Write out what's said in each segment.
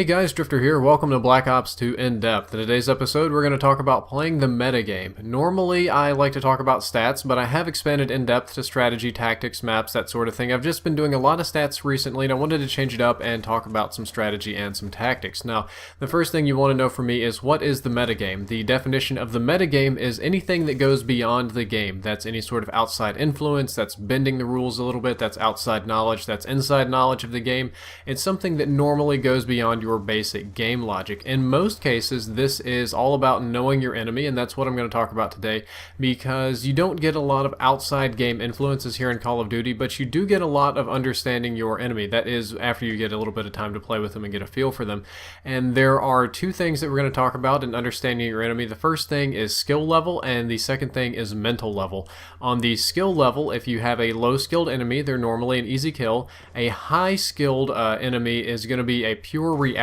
Hey guys, Drifter here. Welcome to Black Ops 2 In Depth. In today's episode, we're going to talk about playing the metagame. Normally, I like to talk about stats, but I have expanded in depth to strategy, tactics, maps, that sort of thing. I've just been doing a lot of stats recently, and I wanted to change it up and talk about some strategy and some tactics. Now, the first thing you want to know from me is what is the metagame? The definition of the metagame is anything that goes beyond the game. That's any sort of outside influence, that's bending the rules a little bit, that's outside knowledge, that's inside knowledge of the game. It's something that normally goes beyond your basic game logic. In most cases, this is all about knowing your enemy, and that's what I'm going to talk about today, because you don't get a lot of outside game influences here in Call of Duty, but you do get a lot of understanding your enemy. That is after you get a little bit of time to play with them and get a feel for them. And there are two things that we're going to talk about in understanding your enemy. The first thing is skill level, and the second thing is mental level. On the skill level, if you have a low skilled enemy, they're normally an easy kill. A high skilled enemy is going to be a pure reactionary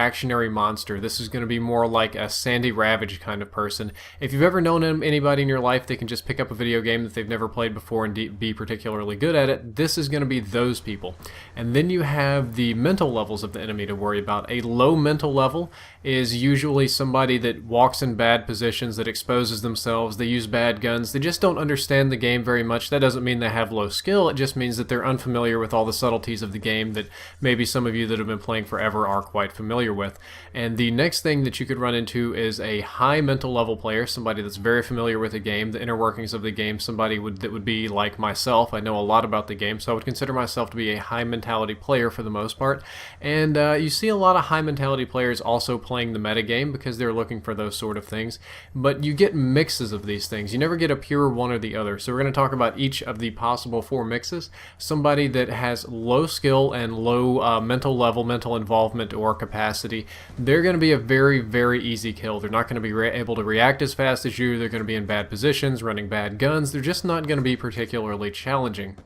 monster. This is going to be more like a Sandy Ravage kind of person. If you've ever known anybody in your life that can just pick up a video game that they've never played before and be particularly good at it, this is going to be those people. And then you have the mental levels of the enemy to worry about. A low mental level is usually somebody that walks in bad positions, that exposes themselves, they use bad guns, they just don't understand the game very much. That doesn't mean they have low skill, it just means that they're unfamiliar with all the subtleties of the game that maybe some of you that have been playing forever are quite familiar with. And the next thing that you could run into is a high mental level player, somebody that's very familiar with the game, the inner workings of the game, somebody that would be like myself. I know a lot about the game, so I would consider myself to be a high mentality player for the most part. And you see a lot of high mentality players also playing the metagame because they're looking for those sort of things. But you get mixes of these things. You never get a pure one or the other. So we're going to talk about each of the possible four mixes. Somebody that has low skill and low mental level, mental involvement or capacity, they're going to be a very, very easy kill. They're not going to be able to react as fast as you. They're going to be in bad positions, running bad guns. They're just not going to be particularly challenging.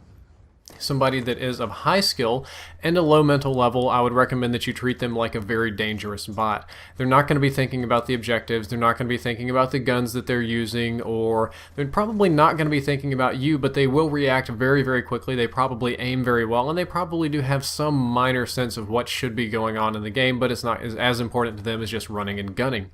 Somebody that is of high skill and a low mental level, I would recommend that you treat them like a very dangerous bot. They're not going to be thinking about the objectives, they're not going to be thinking about the guns that they're using, or they're probably not going to be thinking about you, but they will react very, very quickly. They probably aim very well, and they probably do have some minor sense of what should be going on in the game, but it's not as important to them as just running and gunning.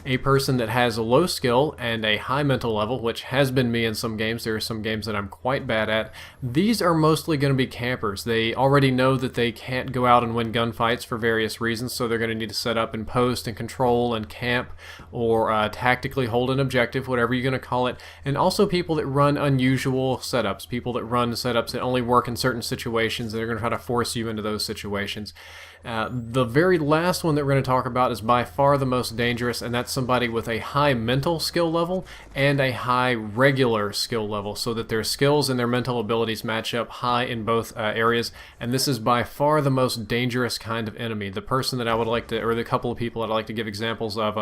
A person that has a low skill and a high mental level, which has been me in some games, there are some games that I'm quite bad at, these are mostly going to be campers. They already know that they can't go out and win gunfights for various reasons, so they're going to need to set up and post and control and camp or tactically hold an objective, whatever you're going to call it. And also people that run unusual setups, people that run setups that only work in certain situations, and they're going to try to force you into those situations. The very last one that we're going to talk about is by far the most dangerous, and that's somebody with a high mental skill level and a high regular skill level, so that their skills and their mental abilities match up high in both areas. And this is by far the most dangerous kind of enemy. The person that I would like to, or the couple of people that I'd like to give examples of,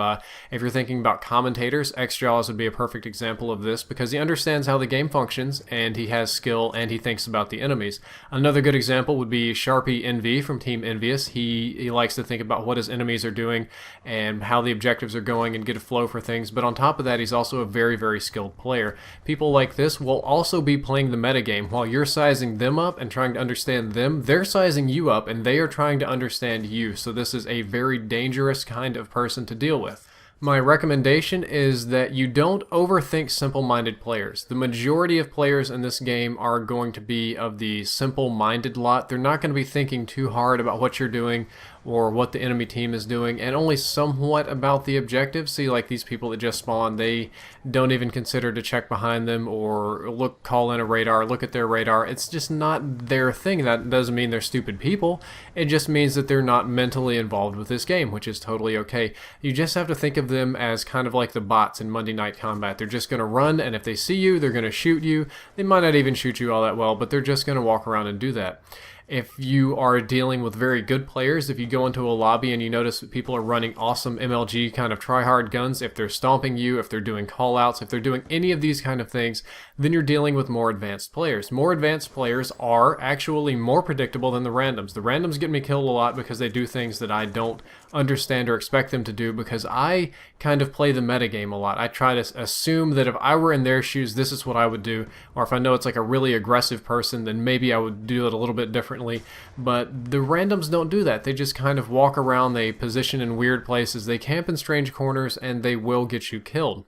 if you're thinking about commentators, Xjaws would be a perfect example of this because he understands how the game functions and he has skill and he thinks about the enemies. Another good example would be Sharpie NV from Team Envious. He likes to think about what his enemies are doing and how the objectives are going and get a flow for things, but on top of that he's also a very, very skilled player. People like this will also be playing the metagame. While you're sizing them up and trying to understand them, they're sizing you up and they are trying to understand you, so this is a very dangerous kind of person to deal with. My recommendation is that you don't overthink simple-minded players. The majority of players in this game are going to be of the simple-minded lot. They're not going to be thinking too hard about what you're doing or what the enemy team is doing, and only somewhat about the objective. See, like these people that just spawn, they don't even consider to check behind them or call in a radar, look at their radar. It's just not their thing. That doesn't mean they're stupid people. It just means that they're not mentally involved with this game, which is totally okay. You just have to think of them as kind of like the bots in Monday Night Combat. They're just going to run, and if they see you, they're going to shoot you. They might not even shoot you all that well, but they're just going to walk around and do that. If you are dealing with very good players, if you go into a lobby and you notice that people are running awesome MLG kind of try-hard guns, if they're stomping you, if they're doing call-outs, if they're doing any of these kind of things, then you're dealing with more advanced players. More advanced players are actually more predictable than the randoms. The randoms get me killed a lot because they do things that I don't understand or expect them to do, because I kind of play the metagame a lot. I try to assume that if I were in their shoes, this is what I would do, or if I know it's like a really aggressive person, then maybe I would do it a little bit different differently, but the randoms don't do that. They just kind of walk around, they position in weird places, they camp in strange corners, and they will get you killed.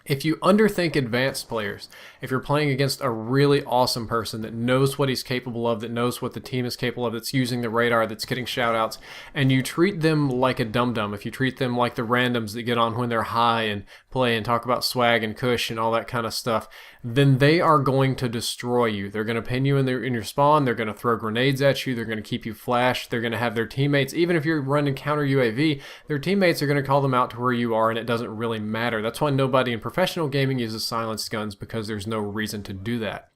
If you underthink advanced players, if you're playing against a really awesome person that knows what he's capable of, that knows what the team is capable of, that's using the radar, that's getting shoutouts, and you treat them like a dum-dum, if you treat them like the randoms that get on when they're high and play and talk about swag and kush and all that kind of stuff, then they are going to destroy you. They're going to pin you in your spawn, they're going to throw grenades at you, they're going to keep you flashed, they're going to have their teammates, even if you're running counter UAV, their teammates are going to call them out to where you are, and it doesn't really matter. That's why nobody in professional gaming uses silenced guns, because there's no reason to do that.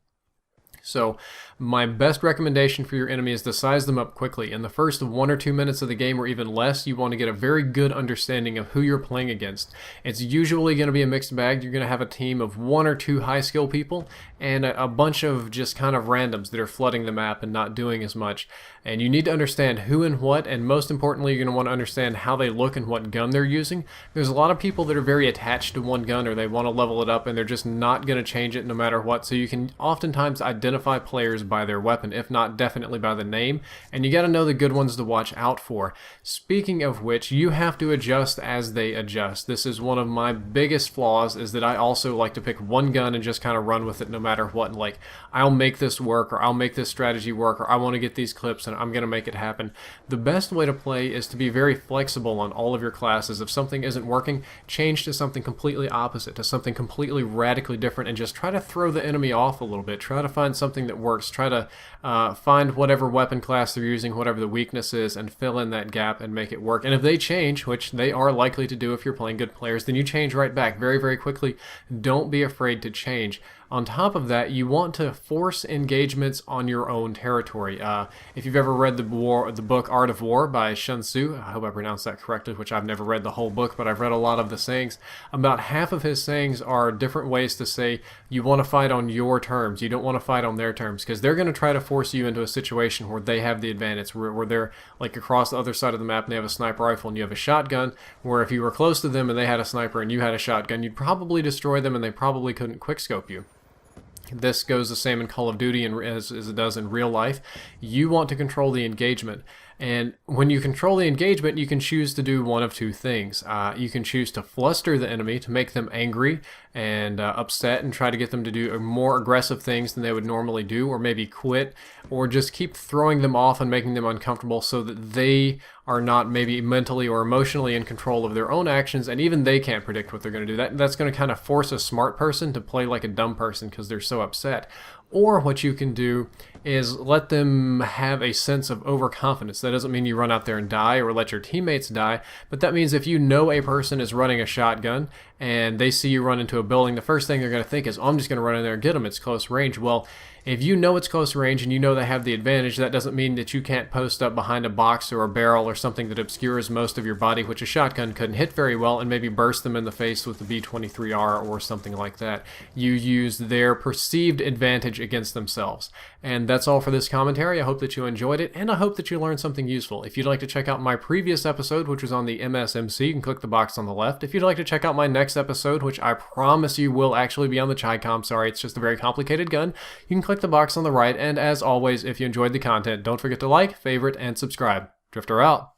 So my best recommendation for your enemy is to size them up quickly. In the first 1 or 2 minutes of the game, or even less, you want to get a very good understanding of who you're playing against. It's usually going to be a mixed bag. You're going to have a team of 1 or 2 high skill people and a bunch of just kind of randoms that are flooding the map and not doing as much. And you need to understand who and what, and most importantly, you're going to want to understand how they look and what gun they're using. There's a lot of people that are very attached to one gun, or they want to level it up, and they're just not going to change it no matter what. So you can oftentimes identify players by their weapon, if not definitely by the name, and you got to know the good ones to watch out for. Speaking of which, you have to adjust as they adjust. This is one of my biggest flaws, is that I also like to pick one gun and just kind of run with it no matter what. Like, I'll make this work, or I'll make this strategy work, or I want to get these clips and I'm going to make it happen. The best way to play is to be very flexible on all of your classes. If something isn't working, change to something completely opposite, to something completely radically different, and just try to throw the enemy off a little bit. Try to find something that works. Try to find whatever weapon class they're using, whatever the weakness is, and fill in that gap and make it work. And if they change, which they are likely to do if you're playing good players, then you change right back very, very quickly. Don't be afraid to change. On top of that, you want to force engagements on your own territory. If you've ever read the book Art of War by Sun Tzu, I hope I pronounced that correctly, which I've never read the whole book, but I've read a lot of the sayings. About half of his sayings are different ways to say you want to fight on your terms. You don't want to fight on their terms, because they're going to try to force you into a situation where they have the advantage, where they're like across the other side of the map and they have a sniper rifle and you have a shotgun, where if you were close to them and they had a sniper and you had a shotgun, you'd probably destroy them and they probably couldn't quickscope you. This goes the same in Call of Duty as it does in real life. You want to control the engagement. And when you control the engagement, you can choose to do one of two things. You can choose to fluster the enemy, to make them angry and upset, and try to get them to do more aggressive things than they would normally do, or maybe quit, or just keep throwing them off and making them uncomfortable so that they are not maybe mentally or emotionally in control of their own actions, and even they can't predict what they're going to do. That's going to kind of force a smart person to play like a dumb person because they're so upset. Or what you can do is let them have a sense of overconfidence. That doesn't mean you run out there and die or let your teammates die, but that means if you know a person is running a shotgun and they see you run into a building, the first thing they're going to think is, oh, I'm just going to run in there and get them. It's close range. Well, if you know it's close range and you know they have the advantage, that doesn't mean that you can't post up behind a box or a barrel or something that obscures most of your body, which a shotgun couldn't hit very well, and maybe burst them in the face with the B-23R or something like that. You use their perceived advantage against themselves. And that's all for this commentary. I hope that you enjoyed it, and I hope that you learned something useful. If you'd like to check out my previous episode, which was on the MSMC, you can click the box on the left. If you'd like to check out my next episode, which I promise you will actually be on the Chi-Com, sorry, it's just a very complicated gun, you can click the box on the right. And as always, if you enjoyed the content, don't forget to like, favorite, and subscribe. Drifter out.